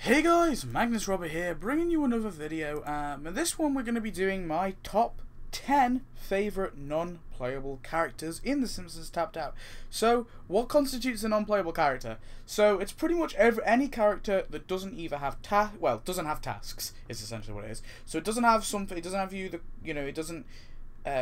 Hey guys, Magnus here, bringing you another video. In this one we're going to be doing my top 10 favourite non-playable characters in The Simpsons Tapped Out. So, what constitutes a non-playable character? So, it's pretty much any character that doesn't either have doesn't have tasks, is essentially what it is. So it doesn't have something, it doesn't have it doesn't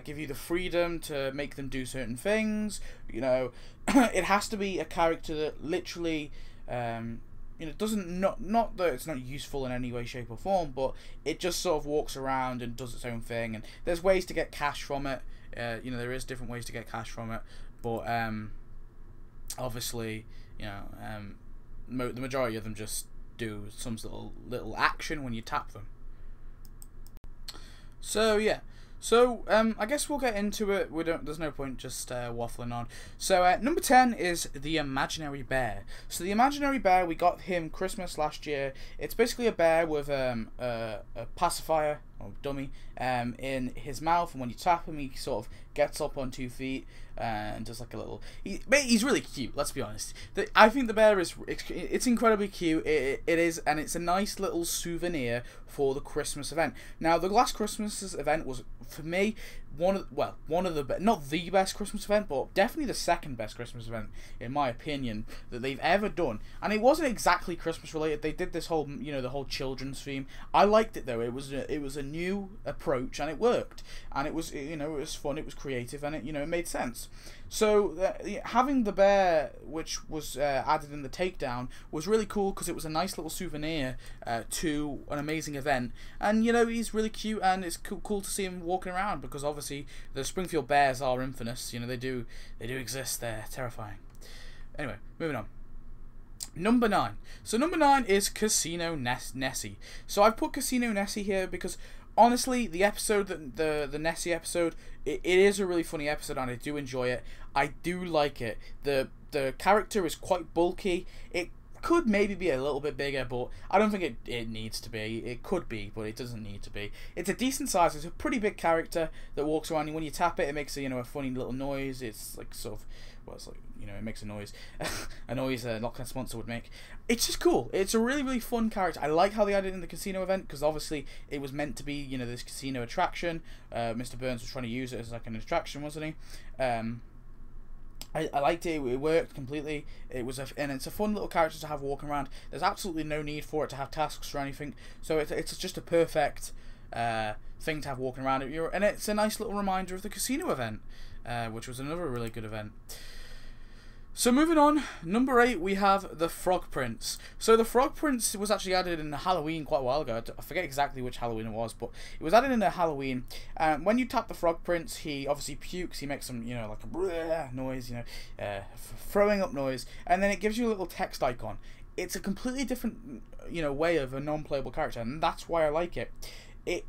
give you the freedom to make them do certain things, it has to be a character that literally, not that it's not useful in any way, shape or form, but it just sort of walks around and does its own thing, and there's ways to get cash from it. There is different ways to get cash from it, but obviously, the majority of them just do some little action when you tap them. So yeah. So, I guess we'll get into it. There's no point just waffling on. So, number 10 is the Imaginary Bear. So, the Imaginary Bear, we got him Christmas last year. It's basically a bear with a pacifier, or dummy, in his mouth. And when you tap him, he sort of gets up on 2 feet and does like a little... He's really cute, let's be honest. I think the bear it's incredibly cute. It is, and it's a nice little souvenir for the Christmas event. Now, the last Christmas event was, for me, one of the not the best Christmas event, but definitely the second best Christmas event in my opinion that they've ever done. And it wasn't exactly Christmas related. They did this whole the whole children's theme. I liked it though. It was a new approach and it worked. And it was it was fun. It was creative and it made sense. So having the bear, which was added in the takedown, was really cool because it was a nice little souvenir to an amazing event. And he's really cute, and it's cool to see him walking around because obviously the Springfield Bears are infamous. They do exist. They're terrifying. Anyway, moving on. Number 9. So number 9 is Casino Nessie. So I've put Casino Nessie here because honestly, the episode, the Nessie episode, it is a really funny episode, and I do enjoy it. I do like it. The character is quite bulky. It could maybe be a little bit bigger, but I don't think it needs to be. It could be, but it doesn't need to be. It's a decent size. It's a pretty big character that walks around, and when you tap it, it makes a funny little noise. It's like sort of, it makes a noise, a noise a Loch Ness Monster would make. It's just cool. It's a really, really fun character. I like how they added it in the casino event because obviously it was meant to be, this casino attraction. Mr. Burns was trying to use it as like an attraction, wasn't he? I liked it. It worked completely. And it's a fun little character to have walking around. There's absolutely no need for it to have tasks or anything. So it's just a perfect thing to have walking around. And it's a nice little reminder of the casino event, which was another really good event. So moving on, number 8, we have the Frog Prince. So the Frog Prince was actually added in Halloween quite a while ago. I forget exactly which Halloween it was, but it was added in Halloween. When you tap the Frog Prince, he obviously pukes. He makes some, like a bleh noise, throwing up noise, and then it gives you a little text icon. It's a completely different, way of a non-playable character, and that's why I like it.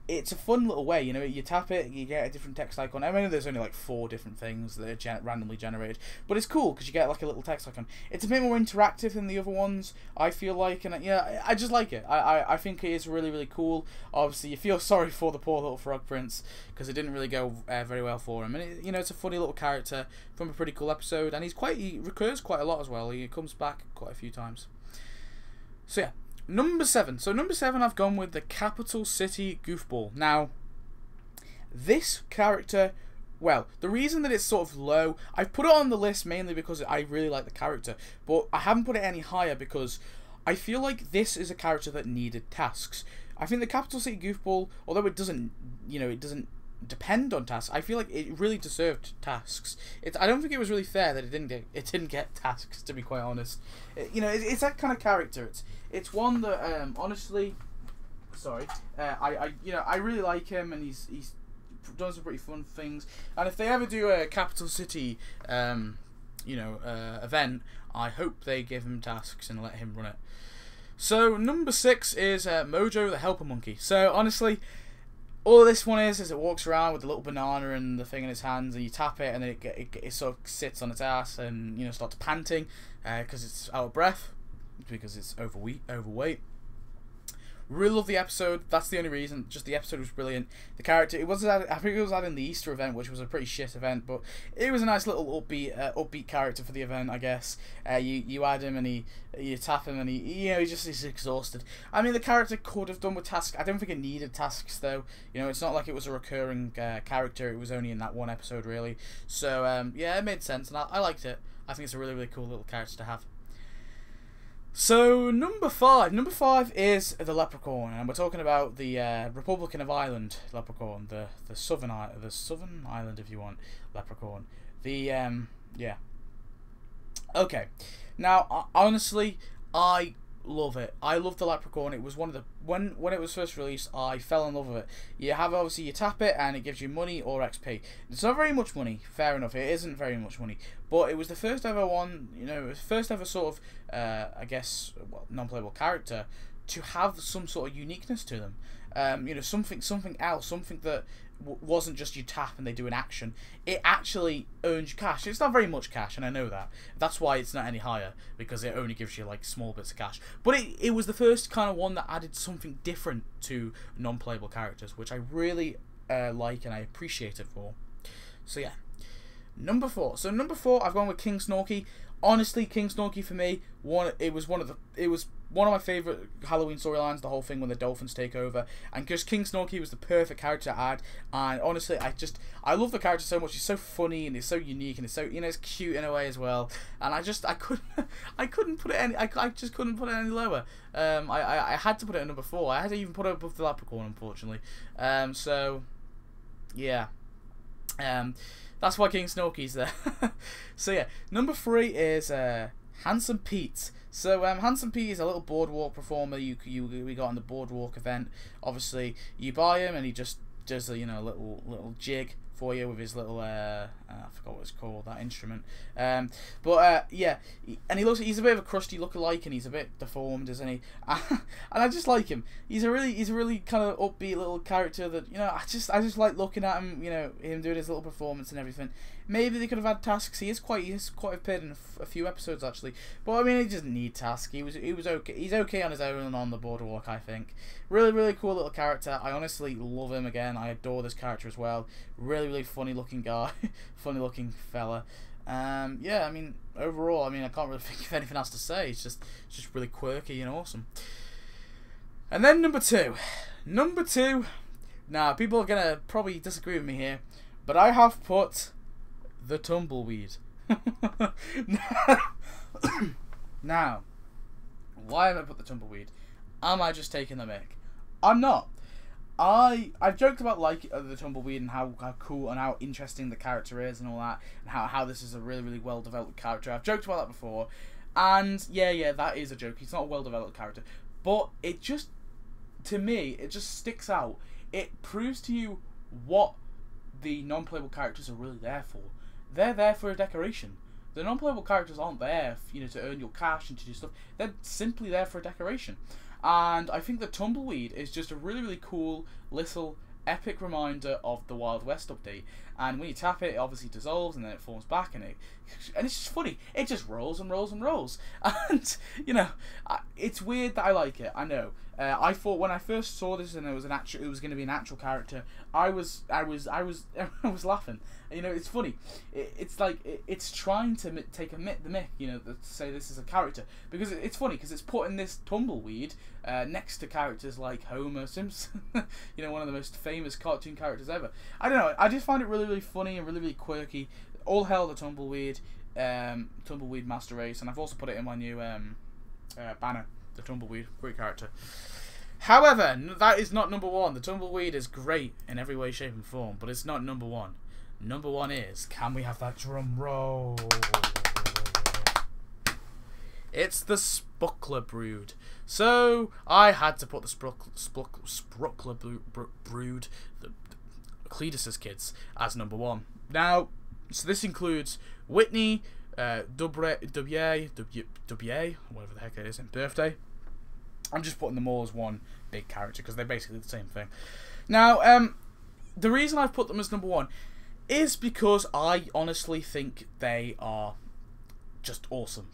It's a fun little way, you tap it, you get a different text icon. I mean, there's only like 4 different things that are randomly generated, but it's cool because you get like a little text icon. It's a bit more interactive than the other ones, I feel like, and I just like it. I think it is really, really cool. Obviously, you feel sorry for the poor little Frog Prince because it didn't really go very well for him, and it's a funny little character from a pretty cool episode, and he recurs quite a lot as well. He comes back quite a few times. So yeah. Number 7. So number 7, I've gone with the Capital City Goofball. Now, this character, well, the reason that it's sort of low, I've put it on the list mainly because I really like the character, but I haven't put it any higher because I feel like this is a character that needed tasks. I think the Capital City Goofball, although it doesn't, it doesn't depend on tasks, I feel like it really deserved tasks. I don't think it was really fair that it didn't get tasks, to be quite honest. It's that kind of character. It's one that honestly, sorry, I really like him, and he's done some pretty fun things. And if they ever do a Capital City event, I hope they give him tasks and let him run it. So number 6 is Mojo the Helper Monkey. So honestly, all this one is it walks around with the little banana and the thing in his hands, and you tap it, and then it sort of sits on its ass and starts panting because it's out of breath because it's overweight. Really love the episode. That's the only reason. Just the episode was brilliant. The character, it was I think it was adding the Easter event, which was a pretty shit event, but it was a nice little upbeat character for the event, I guess. You add him and you tap him and he's exhausted. I mean, the character could have done with tasks. I don't think it needed tasks though. It's not like it was a recurring character. It was only in that one episode really. So yeah, it made sense and I liked it. I think it's a really, really cool little character to have. So number five is the Leprechaun, and we're talking about the Republican of Ireland Leprechaun, the southern island, if you want, Leprechaun. Yeah. Okay, now honestly, I love it. I love the Leprechaun. It was one of the when it was first released, I fell in love with it. You tap it and it gives you money or XP. It's not very much money, fair enough. It isn't very much money, but it was the first ever one. First ever sort of I guess non-playable character to have some sort of uniqueness to them. Something else, something that wasn't just you tap and they do an action. It actually earns you cash. It's not very much cash, and I know that. That's why it's not any higher, because it only gives you like small bits of cash. But it was the first kind of one that added something different to non-playable characters, which I really like and I appreciate it for. So yeah, number 4. So number 4, I've gone with King Snorky. Honestly, King Snorky for me, it was one of my favourite Halloween storylines, the whole thing when the dolphins take over, and just King Snorky was the perfect character to add. And honestly, I love the character so much. He's so funny and he's so unique and it's so it's cute in a way as well. And I couldn't put it any I just couldn't put it any lower. I had to put it at number 4. I had to even put it above the Leprechaun, unfortunately. So yeah. That's why King Snorky's there. So yeah, number 3 is Handsome Pete. So Handsome Pete is a little boardwalk performer we got on the boardwalk event. Obviously, you buy him and he just does a little jig for you with his little I forgot what it's called, that instrument. Yeah, and he's a bit of a crusty lookalike and he's a bit deformed, isn't he? And I just like him. He's a really kind of upbeat little character that I just like looking at him. Him doing his little performance and everything. Maybe they could have had tasks. He is quite appeared in a few episodes actually. But I mean, he doesn't need tasks. He was okay. He's okay on his own on the boardwalk, I think. Really cool little character. I honestly love him again. I adore this character as well. Really funny looking guy, funny looking fella. Yeah, I mean, overall, I can't really think of anything else to say. It's just really quirky and awesome. And then number 2. Now, people are gonna probably disagree with me here, but I have put the Tumbleweed. Now, why have I put the Tumbleweed? Am I just taking the mick? I'm not. I've joked about the Tumbleweed and how cool and how interesting the character is and all that, and how this is a really well developed character. I've joked about that before, and yeah, that is a joke. He's not a well developed character, but to me, it just sticks out. It proves to you what the non-playable characters are really there for. They're there for a decoration. The non-playable characters aren't there, to earn your cash and to do stuff. They're simply there for a decoration. And I think the Tumbleweed is just a really cool little epic reminder of the Wild West update. And when you tap it, it obviously dissolves and then it forms back, and it's just funny. It just rolls and rolls and rolls. And it's weird that I like it. I know. I thought when I first saw this and it was going to be an actual character, I was laughing. It's funny. It's like it's trying to take the mick, to say this is a character, because it's funny because it's putting this Tumbleweed next to characters like Homer Simpson, one of the most famous cartoon characters ever. I don't know. I just find it really funny and really quirky. All hail the Tumbleweed, Tumbleweed Master Race, and I've also put it in my new banner. The Tumbleweed, great character. However, that is not number 1. The Tumbleweed is great in every way, shape, and form, but it's not number 1. Number 1 is, can we have that drum roll? It's the Spuckler Brood. So I had to put the Spuckler Brood, the Cletus's kids, as number 1. Now, so this includes Whitney, Dubier, whatever the heck it is, in Birthday. I'm just putting them all as one big character because they're basically the same thing. Now, the reason I've put them as number 1 is because I honestly think they are just awesome.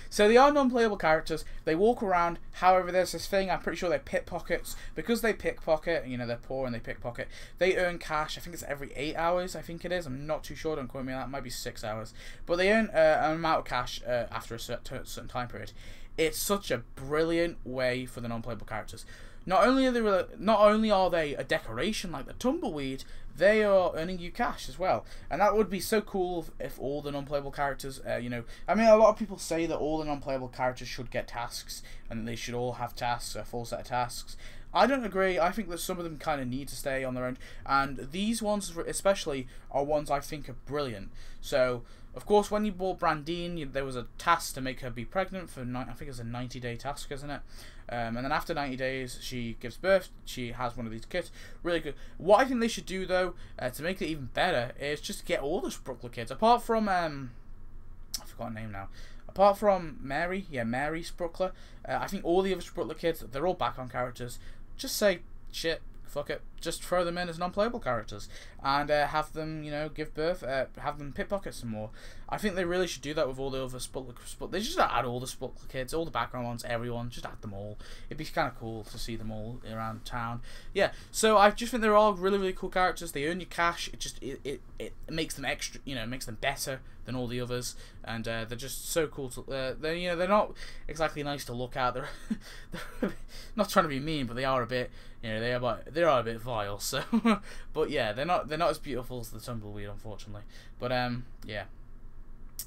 So they are non-playable characters. They walk around. However, there's this thing. I'm pretty sure they're pickpockets. Because they pickpocket, you know, they're poor and they pickpocket. They earn cash. I think it's every 8 hours. I think it is. I'm not too sure. Don't quote me on that. It might be 6 hours. But they earn an amount of cash after a certain time period. It's such a brilliant way for the non-playable characters. Not only are they a decoration like the Tumbleweed, they are earning you cash as well, and that would be so cool if all the non-playable characters, you know, I mean, a lot of people say that all the non-playable characters should get tasks, and they should all have tasks, a full set of tasks. I don't agree. I think that some of them kind of need to stay on their own, and these ones especially are ones I think are brilliant. So, of course, when you bought Brandine, there was a task to make her be pregnant for, I think it's a 90-day task, isn't it? And then after 90 days, she gives birth. She has one of these kids. Really good. What I think they should do, though, to make it even better, is just get all the Spruckler kids. Apart from, I forgot her name now. Apart from Mary, Mary Spruckler, I think all the other Spruckler kids, they're all background characters. Just say, shit, fuck it. Just throw them in as non-playable characters. And have them, you know, give birth, have them pickpocket some more. I think they really should do that with all the other Spruckler. They just add all the Spruckler kids, all the background ones, everyone, just add them all. It'd be kind of cool to see them all around town. Yeah, so I just think they're all really, really cool characters. They earn you cash. It makes them extra, you know, makes them better than all the others, and they're just so cool to. They're not exactly nice to look at. They're not trying to be mean, but they are a bit. You know, they are a bit vile. So, but yeah, they're not as beautiful as the Tumbleweed, unfortunately. But yeah.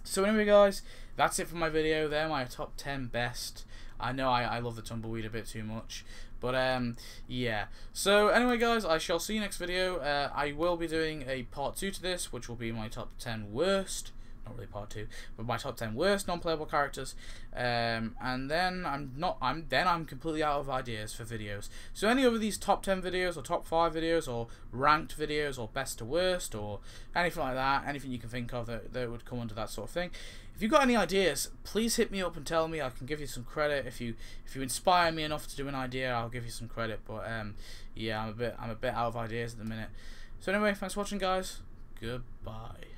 So anyway, guys, that's it for my video. They're my top 10 best. I know I love the Tumbleweed a bit too much. But yeah. So anyway, guys, I shall see you next video. I will be doing a part 2 to this, which will be my top 10 worst. Not really part 2, but my top 10 worst non-playable characters. And then I'm completely out of ideas for videos. So any of these top 10 videos or top 5 videos or ranked videos or best to worst or anything like that, anything you can think of that would come under that sort of thing. If you've got any ideas, please hit me up and tell me. I can give you some credit. If you inspire me enough to do an idea, I'll give you some credit. But yeah, I'm a bit out of ideas at the minute. So anyway, thanks for watching, guys. Goodbye.